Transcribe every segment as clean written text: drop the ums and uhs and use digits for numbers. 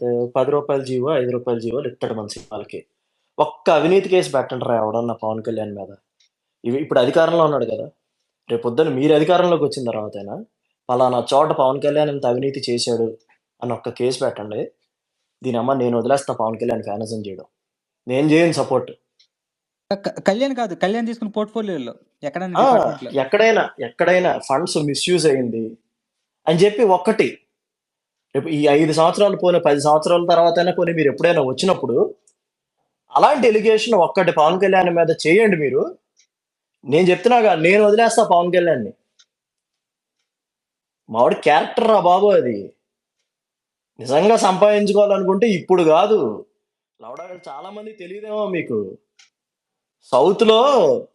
రూ. 10 జీవో, రూ. 5 జీవోలు ఇత్తడు మన సినిమాలకి. ఒక్క అవినీతి కేసు పెట్టండిరా ఎవడన్నా పవన్ కళ్యాణ్ మీద. ఇప్పుడు అధికారంలో ఉన్నాడు గదా! రేపొద్దున మీరు అధికారంలోకొచ్చిన తర్వాతైనా, పలానా చోట పవన్ కళ్యాణ్ ఇంత అవినీతి చేశాడు అని ఒక్క కేసు పెట్టండి. దీనమ్మ నేను వదిలేస్తా పవన్ కళ్యాణ్ ఫానిజం చేయడం. నేను చేయను సపోర్ట్. కళ్యాణ్ కాదు. కళ్యాణ్ తీసుకున్న పోర్ట్‌ఫోలియోలో ఎక్కడైనా ఆ! డిపార్ట్‌మెంట్‌లో. ఎక్కడైనా ఫండ్స్ మిస్‌యూజ్ అయింది అని చెప్పి ఒక్కటి. రేపు ఈ 5 సంవత్సరాలు పోనీ 10 సంవత్సరాల తర్వాతైనా పోనీ మీరెప్పుడైనా వచ్చినప్పుడు, అలాంటి ఎలిగేషన్ ఒక్కటి పవన్ కళ్యాణ్ మీద చేయండి మీరు. నేను చెప్తున్నాగా నేను వదిలేస్తా పవన్ కళ్యాణ్‌ని. మావాడి క్యారెక్టర్ రా బాబు అది. నిజంగా సంపాదించుకోవాలనుకుంటే ఇప్పుడు గాదు. లవడా చాలా మందికి తెలీదేమో మీకు. సౌత్‌లో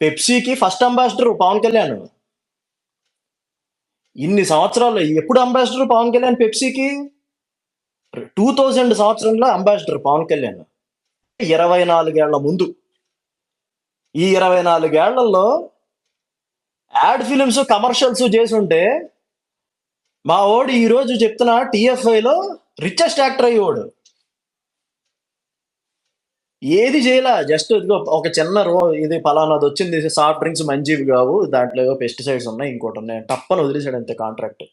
పెప్సీకి ఫస్ట్ అంబాసిడర్ పవన్ కళ్యాణ్. ఇన్ని సంవత్సరాల్లో ఎప్పుడు అంబాసిడర్ పవన్ కళ్యాణ్ పెప్సీకి? 2000 సంవత్సరంలో అంబాసిడర్ పవన్ కళ్యాణ్. 24 ఏళ్ల ముందు. ఈ 24 ఏళ్లలో యాడ్ ఫిల్మ్స్, కమర్షియల్స్ చేసుంటే, మా వోడు ఈరోజు చెప్తున్నా టీఎఫ్ఐలో రిచెస్ట్ యాక్టర్ అయ్యేవాడు. ఏది చేయలా. జస్ట్ ఇదిగో ఒక చిన్న ఇది పలానాది వచ్చింది సాఫ్ట్ డ్రింక్స్ మంచివి కావు. దాంట్లో ఏవో పెస్టిసైడ్స్ ఉన్నాయి, ఇంకోటి ఉన్నాయి. టప్పని వదిలేసాడు అంతే కాంట్రాక్ట్.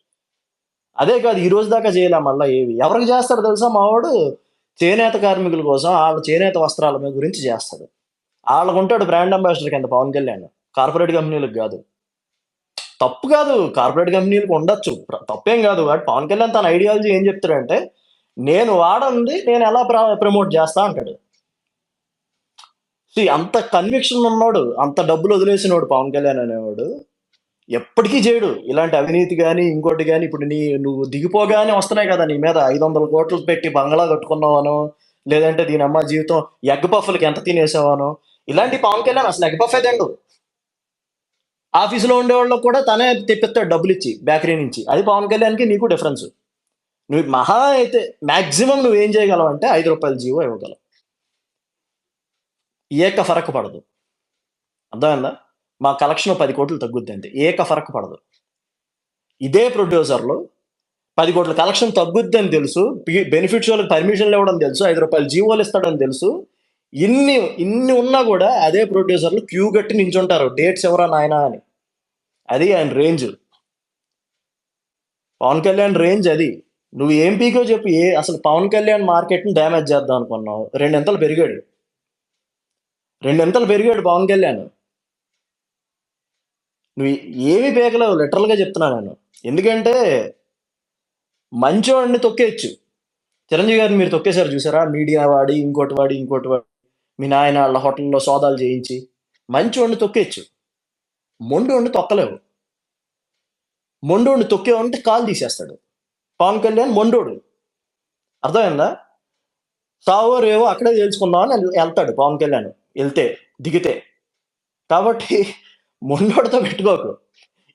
అదే కాదు ఈ రోజు దాకా చేయలే మళ్ళా ఏవి. ఎవరికి చేస్తాడు తెలుసా మావాడు? చేనేత కార్మికుల కోసం వాళ్ళ చేనేత వస్త్రాల మీద గురించి చేస్తాడు. వాళ్ళకుంటాడు బ్రాండ్ అంబాసిడర్ కింద పవన్ కళ్యాణ్. కార్పొరేట్ కంపెనీలకు కాదు. తప్పు కాదు. కార్పొరేట్ కంపెనీలకు ఉండొచ్చు. తప్పేం కాదు. బట్ పవన్ కళ్యాణ్ తన ఐడియాలజీ ఏం చెప్తాడంటే, నేను వాడంది నేను ఎలా ప్రమోట్ చేస్తా అంటాడు. అంత కన్విక్షన్ ఉన్నోడు, అంత డబ్బులు వదిలేసినోడు పవన్ కళ్యాణ్ అనేవాడు ఎప్పటికీ చేయడు ఇలాంటి అవినీతి గాని, ఇంకోటి గాని. ఇప్పుడు నువ్వు దిగిపోగానే వస్తున్నాయి కదా నీ మీద 500 కోట్లు పెట్టి బంగ్లా కట్టుకున్నావనో, లేదంటే దీని అమ్మ జీవితం ఎగ్ పఫ్లకి ఎంత తినేసావనో, ఇలాంటి పవన్ కళ్యాణ్ అసలు ఎగ్ పఫే తిండు. ఆఫీసులో ఉండేవాళ్ళకి కూడా తనే తెప్పిస్తాడు డబ్బులు ఇచ్చి బేకరీ నుంచి. అది పవన్ కళ్యాణ్కి నీకు డిఫరెన్స్. నువ్వు మహా అయితే మాక్సిమం నువ్వేం చేయగలవు అంటే రూ. 5 జీవో ఇవ్వగలవు. ఏక ఫరక్ పడదు. అర్థమైందా? మా కలెక్షన్ 10 కోట్లు తగ్గుద్ది అంతే. ఏక ఫరక్ పడదు. ఇదే ప్రొడ్యూసర్లు 10 కోట్ల కలెక్షన్ తగ్గుద్ది అని తెలుసు, బెనిఫిట్స్ వాళ్ళకి పర్మిషన్లు ఇవ్వడం తెలుసు, రూ. 5 జీవోలు ఇస్తాడని తెలుసు. ఇన్ని ఉన్నా కూడా అదే ప్రొడ్యూసర్లు క్యూ కట్టి నించుంటారు డేట్స్ ఎవరా నాయనా అని. అది ఆయన రేంజ్. పవన్ కళ్యాణ్ రేంజ్ అది. నువ్వు ఏం పీకో చెప్పు. అసలు పవన్ కళ్యాణ్ మార్కెట్ని డ్యామేజ్ చేద్దాం అనుకున్నావు. 2 ఎంతలు పెరిగాడు. 2 ఎంతలు పెరిగాడు పవన్ కళ్యాణ్. నువ్వు ఏమి పీకలేవు లిటరల్గా చెప్తున్నా నేను. ఎందుకంటే మంచోడిని తొక్కేయచ్చు. చిరంజీవి గారిని మీరు తొక్కేశారు చూసారా? మీడియా వాడి, ఇంకోటి వాడి, మీ నాయన వాళ్ళ హోటల్లో సోదాలు చేయించి. మంచోడిని తొక్కేయచ్చు, మొండోడిని తొక్కలేవు. మొండోడిని తొక్కేవంటే కాలు తీసేస్తాడు. పవన్ కళ్యాణ్ మొండోడు. అర్థమైందా? సావో రేవో అక్కడే తేల్చుకుందామని వెళ్తాడు పవన్ కళ్యాణ్. దిగితే. కాబట్టి మొండోడితో పెట్టుకోకు.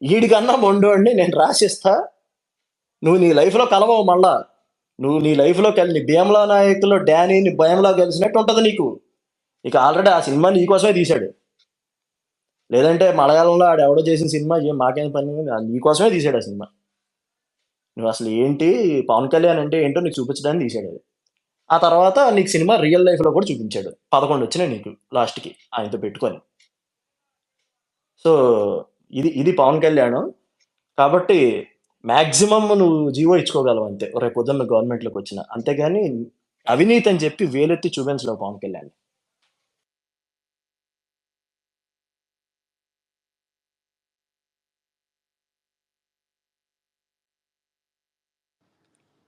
ఈడికన్నా మొండోడిని నేను రాసిస్తా. నువ్వు నీ లైఫ్లో కలవవు మళ్ళా. నువ్వు నీ లైఫ్లో కలిసి భీమలా నాయకుల్లో డానీని భయంలా కలిసినట్టు ఉంటుంది నీకు. ఇక ఆల్రెడీ ఆ సినిమా నీకోసమే తీశాడు. లేదంటే మలయాళంలో ఆడు ఎవడో చేసిన సినిమా మాకేం పని, నీకోసమే తీశాడు ఆ సినిమా. నువ్వు అసలు ఏంటి పవన్ కళ్యాణ్ అంటే ఏంటో నీకు చూపించడానికి తీశాడు అది. ఆ తర్వాత నీకు సినిమా రియల్ లైఫ్లో కూడా చూపించాడు. 11 వచ్చినాయి నీకు లాస్ట్కి ఆయనతో పెట్టుకొని. సో ఇది పవన్ కళ్యాణ్. కాబట్టి మాక్సిమం నువ్వు జీవో ఇచ్చుకోగలవు అంతే రేపు పొద్దున్న గవర్నమెంట్లోకి వచ్చిన. అంతేగాని అవినీతి అని చెప్పి వేలెత్తి చూపించలేవు పవన్ కళ్యాణ్.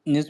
న్యూస్